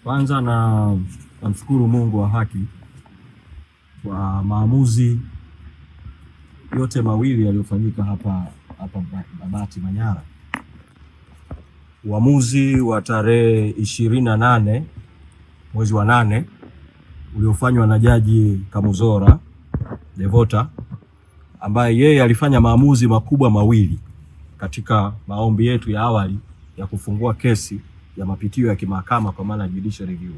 Kwanza namshukuru Mungu wa haki kwa maamuzi yote mawili yaliyofanyika hapa Babati Manyara. Uamuzi wa tarehe 28 mwezi wa 8 uliofanywa na Jaji Kamuzora Devota, ambaye yeye alifanya maamuzi makubwa mawili katika maombi yetu ya awali ya kufungua kesi ya mapitio ya kimahakama kwa maana judicial review.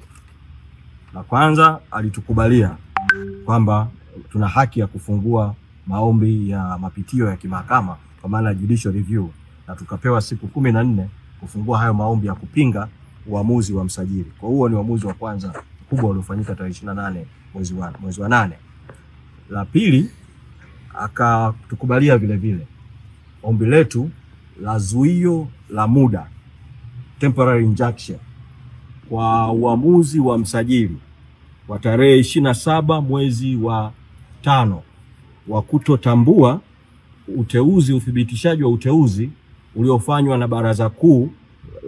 Na kwanza alitukubalia kwamba tuna haki ya kufungua maombi ya mapitio ya kimahakama kwa maana judicial review, na tukapewa siku 14 kufungua hayo maombi ya kupinga uamuzi wa msajili. Kwa huo ni uamuzi wa kwanza kubwa uliofanyika tarehe 28 mwezi wa 8. La pili, akatukubalia vile vile ombi letu la zuio la muda, temporary injunction, kwa uamuzi wa msajili wa tarehe 27 mwezi wa 5 wa kutotambua uthibitishaji wa uteuzi uliofanywa na Baraza Kuu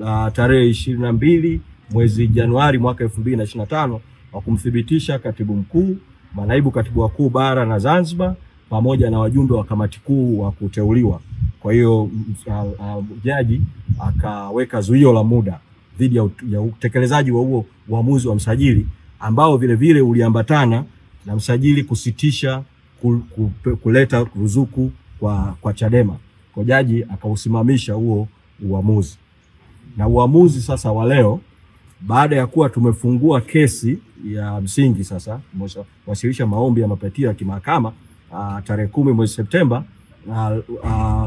la tarehe 22 mwezi Januari mwaka 2025 wa kumthibitisha katibu mkuu, manaibu katibu wakuu bara na Zanzibar pamoja na wajumbe wa kamati kuu wa kuteuliwa. Kwa hiyo jaji akaweka zuio la muda dhidi ya utekelezaji wa huo uamuzi wa msajili, ambao vile vile uliambatana na msajili kusitisha kuleta ruzuku kwa Chadema. Kwa jaji akausimamisha huo uamuzi. Na uamuzi sasa wa leo, baada ya kuwa tumefungua kesi ya msingi, sasa tumewasilisha maombi ya mapitio ya kimahakama tarehe 10 mwezi Septemba.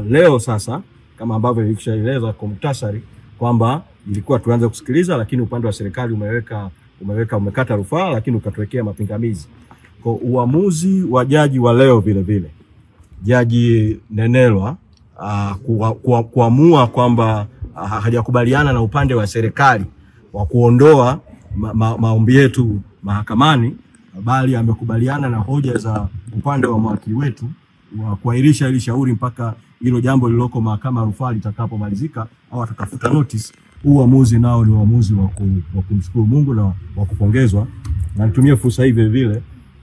Leo sasa, kama ambavyo nilishaeleza kwa muhtasari kwamba ilikuwa tuanze kusikiliza, lakini upande wa serikali umekata rufaa, lakini ukatuwekea mapingamizi. Kwa uamuzi wa jaji wa leo vile vile, Jaji Nenelwa kuamua kwamba hajakubaliana na upande wa serikali wa kuondoa maombi yetu mahakamani, bali amekubaliana na hoja za upande wa mawakili wetu wa kuahirisha ile shauri mpaka hilo jambo lililoko mahakama rufaa litakapomalizika au atakafuta notice. Uamuzi nao ni uamuzi wa kumshukuru Mungu na wa kupongezwa. Na nitumie fursa hii vile vile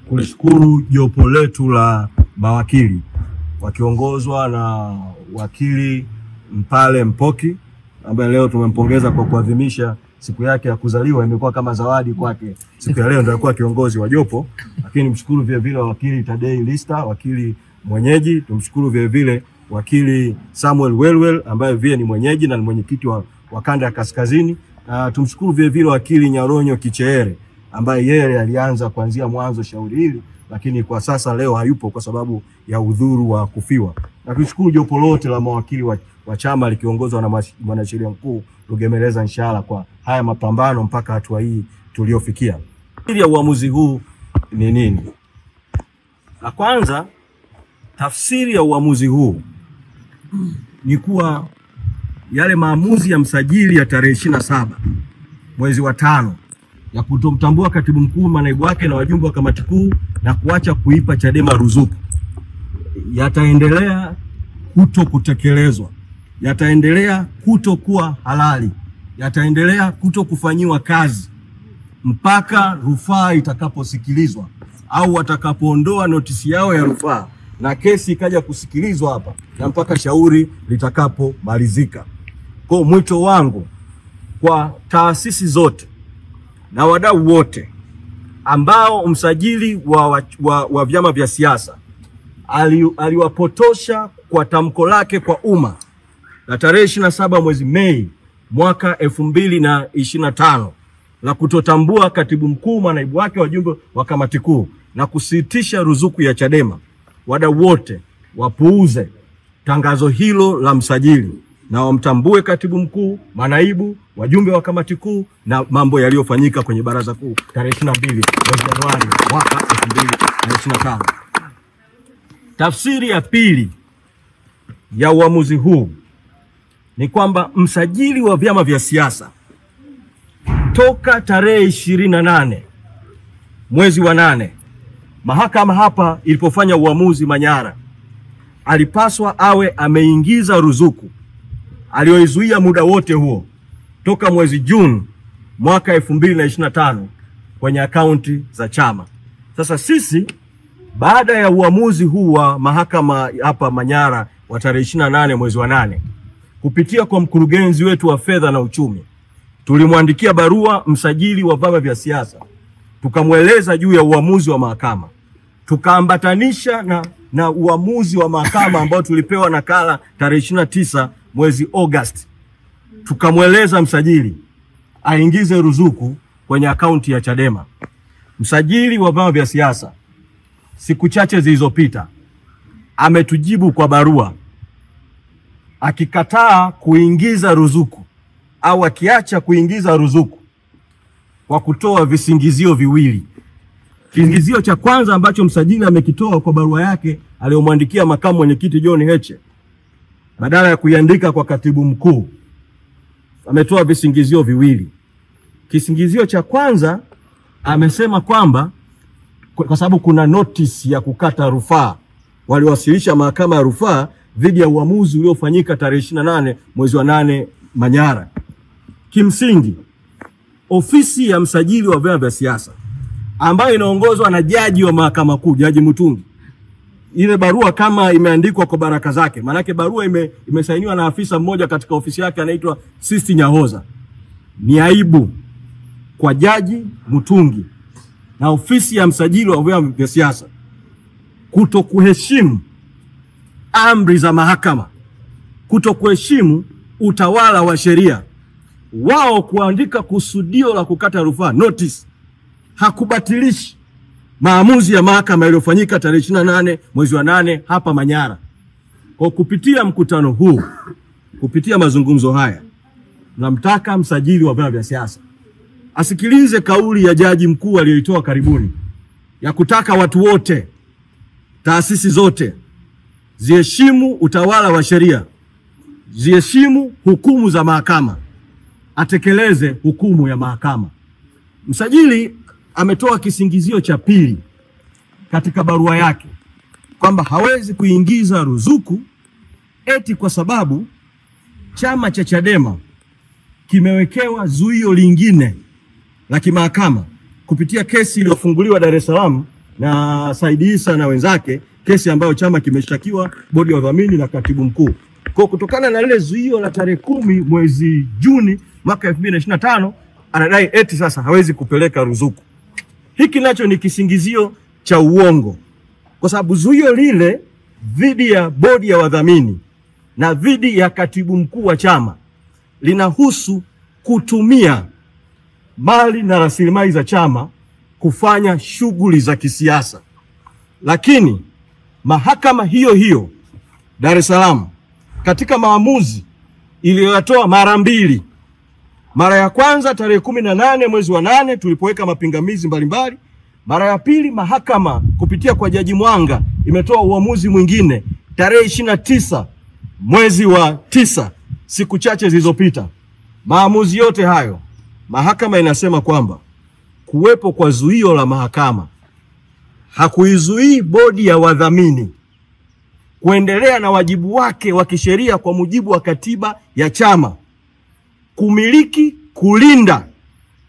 kushukuru jopo letu la mawakili wakiongozwa na wakili Mpale Mpoki, ambaye leo tumempongeza kwa kuadhimisha siku yake ya kuzaliwa. Imekuwa kama zawadi kwake siku ya leo, ndio alikuwa kiongozi wa jopo. Lakini mshukuru vile vile wakili Tadei Lista, wakili mwenyeji. Tumshukuru vile vile wakili Samuel Welwel, ambaye vile ni mwenyeji na ni mwenyekiti wa kanda ya kaskazini. Tumshukuru vile vile wakili Nyaronyo Kicheere, ambaye yeye alianza kuanzia mwanzo shauri hili, lakini kwa sasa leo hayupo kwa sababu ya udhuru wa kufiwa. Na tushukuru jopo lote la mawakili wa chama likiongozwa na mwanasheria mkuu Rugemeleza Nshala kwa haya mapambano mpaka hatua hii tuliofikia. Tafsiri ya uamuzi huu ni nini? La kwanza, tafsiri ya uamuzi huu ni kuwa yale maamuzi ya msajili ya tarehe 27 mwezi wa 5 ya kutomtambua katibu mkuu, manaibu wake na wajumbe wa kamati kuu na kuacha kuipa Chadema ruzuku yataendelea kutekelezwa, yataendelea kutokuwa halali, yataendelea kufanyiwa kazi mpaka rufaa itakaposikilizwa au watakapoondoa notisi yao ya rufaa na kesi ikaja kusikilizwa hapa na mpaka shauri litakapomalizika. Kwa mwito wangu kwa taasisi zote na wadau wote ambao msajili wa vyama vya siasa aliwapotosha kwa tamko lake kwa umma la tarehe 27 mwezi Mei mwaka 2025 la kutotambua katibu mkuu, manaibu wake, wajumbe wa kamati kuu na kusitisha ruzuku ya Chadema, wadau wote wapuuze tangazo hilo la msajili na wamtambue katibu mkuu, manaibu, wajumbe wa kamati kuu na mambo yaliyofanyika kwenye Baraza Kuu tarehe 22 mwezi Januari mwaka 2025. Tafsiri ya pili ya uamuzi huu ni kwamba msajili wa vyama vya siasa toka tarehe 28 mwezi wa 8 mahakama hapa ilipofanya uamuzi Manyara, alipaswa awe ameingiza ruzuku aliyoizuia muda wote huo toka mwezi Juni mwaka 2025 kwenye akaunti za chama. Sasa sisi baada ya uamuzi huu wa mahakama hapa Manyara wa tarehe 28 mwezi wa 8, kupitia kwa mkurugenzi wetu wa fedha na uchumi, tulimwandikia barua msajili wa vyama vya siasa, tukamweleza juu ya uamuzi wa mahakama, tukaambatanisha na uamuzi wa mahakama ambao tulipewa nakala tarehe 29 mwezi Agosti. Tukamweleza msajili aingize ruzuku kwenye akaunti ya Chadema. Msajili wa vyama vya siasa siku chache zilizopita ametujibu kwa barua akikataa kuingiza ruzuku au akiacha kuingiza ruzuku kwa kutoa visingizio viwili. Kisingizio cha kwanza ambacho msajili amekitoa kwa barua yake aliyomwandikia makamu mwenyekiti John Heche, badala ya kuiandika kwa katibu mkuu, ametoa visingizio viwili. Kisingizio cha kwanza amesema kwamba kwa sababu kuna notice ya kukata rufaa waliwasilisha mahakama ya rufaa dhidi ya uamuzi uliofanyika tarehe 28 mwezi wa 8 Manyara. Kimsingi ofisi ya msajili wa vyama vya siasa ambayo inaongozwa na jaji wa mahakama kuu, Jaji Mutungi, ile barua kama imeandikwa kwa baraka zake, manake barua imesainiwa na afisa mmoja katika ofisi yake anaitwa Sisti Nyahoza. Ni aibu kwa Jaji Mutungi na ofisi ya msajili wa vyama vya siasa kutokuheshimu amri za mahakama, kutokuheshimu utawala wa sheria. Wao kuandika kusudio la kukata rufaa, notice, hakubatilishi maamuzi ya mahakama yaliyofanyika tarehe 28 mwezi wa 8 hapa Manyara. Kwa kupitia mkutano huu, kupitia mazungumzo haya, namtaka msajili wa vyama vya siasa asikilize kauli ya jaji mkuu aliyoitoa karibuni ya kutaka watu wote, taasisi zote ziheshimu utawala wa sheria, ziheshimu hukumu za mahakama, atekeleze hukumu ya mahakama. Msajili ametoa kisingizio cha pili katika barua yake kwamba hawezi kuingiza ruzuku eti kwa sababu chama cha Chadema kimewekewa zuio lingine la kimahakama kupitia kesi iliyofunguliwa Dar es Salaam na Said Issa na wenzake, kesi ambayo chama kimeshtakiwa, bodi ya udhamini na katibu mkuu. Kwa kutokana na lile zuio la tarehe 10 mwezi Juni mwaka 2025, anadai eti sasa hawezi kupeleka ruzuku. Hiki nacho ni kisingizio cha uongo, kwa sababu zuio lile dhidi ya bodi ya wadhamini na dhidi ya katibu mkuu wa chama linahusu kutumia mali na rasilimali za chama kufanya shughuli za kisiasa. Lakini mahakama hiyo hiyo Dar es Salaam katika maamuzi iliyotoa mara mbili, mara ya kwanza tarehe 18 mwezi wa 8 tulipoweka mapingamizi mbalimbali, mara ya pili mahakama kupitia kwa Jaji Mwanga imetoa uamuzi mwingine tarehe 29 mwezi wa 9, siku chache zilizopita. Maamuzi yote hayo mahakama inasema kwamba kuwepo kwa zuio la mahakama hakuizuii bodi ya wadhamini kuendelea na wajibu wake wa kisheria kwa mujibu wa katiba ya chama, kumiliki, kulinda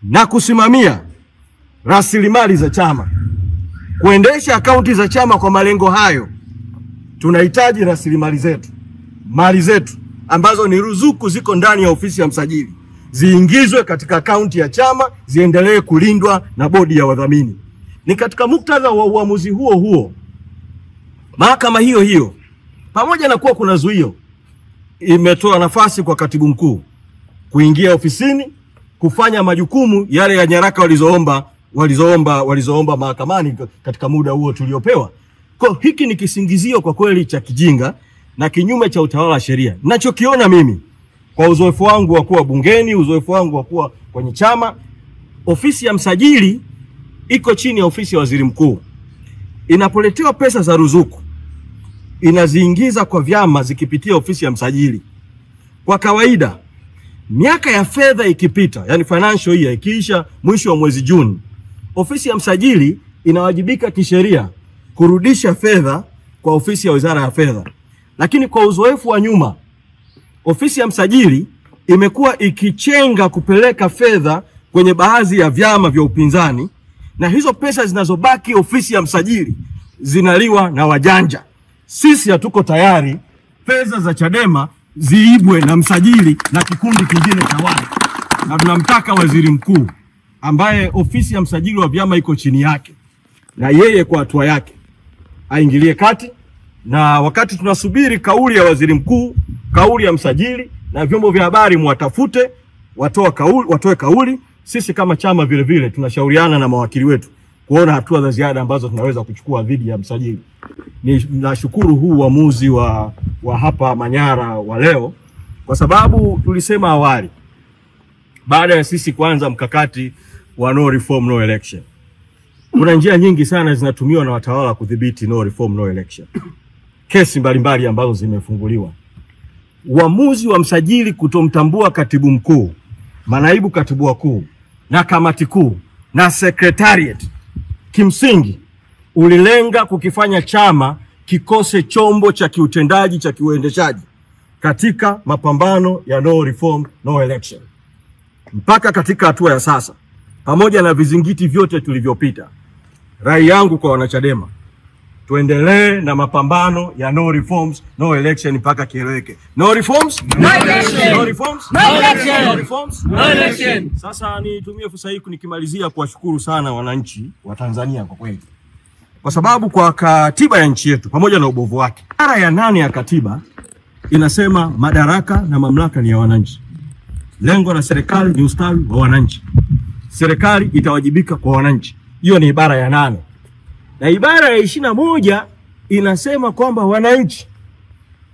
na kusimamia rasilimali za chama, kuendesha akaunti za chama. Kwa malengo hayo tunahitaji rasilimali zetu, mali zetu ambazo ni ruzuku ziko ndani ya ofisi ya msajili, ziingizwe katika akaunti ya chama, ziendelee kulindwa na bodi ya wadhamini. Ni katika muktadha wa uamuzi huo huo, mahakama hiyo hiyo pamoja na kuwa kuna zuio, imetoa nafasi kwa katibu mkuu kuingia ofisini kufanya majukumu yale ya nyaraka walizoomba mahakamani katika muda huo tuliopewa. Kwa hiki ni kisingizio kwa kweli cha kijinga na kinyume cha utawala wa sheria. Ninachokiona mimi kwa uzoefu wangu wa kuwa bungeni, uzoefu wangu wa kuwa kwenye chama, ofisi ya msajili iko chini ya ofisi ya waziri mkuu. Inapoletewa pesa za ruzuku, inaziingiza kwa vyama zikipitia ofisi ya msajili. Kwa kawaida, miaka ya fedha ikipita, yani financial year ikiisha mwisho wa mwezi Juni, ofisi ya msajili inawajibika kisheria kurudisha fedha kwa ofisi ya wizara ya fedha. Lakini kwa uzoefu wa nyuma, ofisi ya msajili imekuwa ikichenga kupeleka fedha kwenye baadhi ya vyama vya upinzani, na hizo pesa zinazobaki ofisi ya msajili zinaliwa na wajanja. Sisi hatuko tayari pesa za Chadema ziibwe na msajili na kikundi kingine cha watu, na tunamtaka waziri mkuu ambaye ofisi ya msajili wa vyama iko chini yake, na yeye kwa hatua yake aingilie kati. Na wakati tunasubiri kauli ya waziri mkuu, kauli ya msajili, na vyombo vya habari mwatafute watoe kauli, sisi kama chama vile vile tunashauriana na mawakili wetu kuona hatua za ziada ambazo tunaweza kuchukua dhidi ya msajili. Nashukuru huu uamuzi wa hapa Manyara wa leo, kwa sababu tulisema awali, baada ya sisi kuanza mkakati wa no reform no election, kuna njia nyingi sana zinatumiwa na watawala kudhibiti no reform no election. Kesi mbalimbali ambazo zimefunguliwa. Uamuzi wa msajili kutomtambua katibu mkuu, manaibu katibu wakuu na kamati kuu na secretariat, kimsingi ulilenga kukifanya chama kikose chombo cha kiutendaji cha kiuendeshaji katika mapambano ya no reform no election. Mpaka katika hatua ya sasa, pamoja na vizingiti vyote tulivyopita, rai yangu kwa wanachadema, tuendelee na mapambano ya no reforms no election mpaka kieleweke. No reforms no election. No reforms no election. No reforms no election. Sasa nitumie fursa hii nikimalizia kuwashukuru sana wananchi wa Tanzania kwa kweli, kwa sababu kwa katiba ya nchi yetu pamoja na ubovu wake, ibara ya 8 ya katiba inasema madaraka na mamlaka ni ya wananchi. Lengo la serikali ni ustawi wa wananchi. Serikali itawajibika kwa wananchi. Hiyo ni ibara ya 8. Na ibara ya 21 inasema kwamba wananchi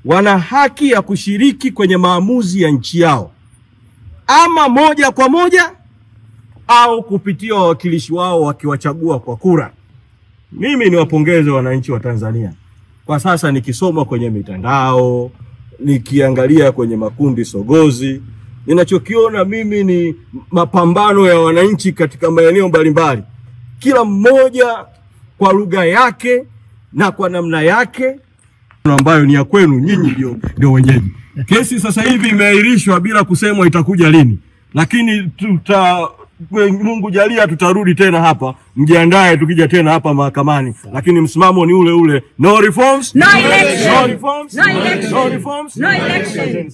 wana haki ya kushiriki kwenye maamuzi ya nchi yao, ama moja kwa moja au kupitia wawakilishi wao wakiwachagua kwa kura. Mimi niwapongeze wananchi wa Tanzania. Kwa sasa nikisoma kwenye mitandao, nikiangalia kwenye makundi sogozi, ninachokiona mimi ni mapambano ya wananchi katika maeneo mbalimbali, kila mmoja kwa lugha yake na kwa namna yake ambayo ni ya kwenu nyinyi ndio wenyeji. Kesi sasa hivi imeahirishwa bila kusemwa itakuja lini, lakini Mungu jalia tutarudi tena hapa, mjiandae tukija tena hapa mahakamani, lakini msimamo ni ule ule: no reforms no election. No reforms no election. No reforms no election.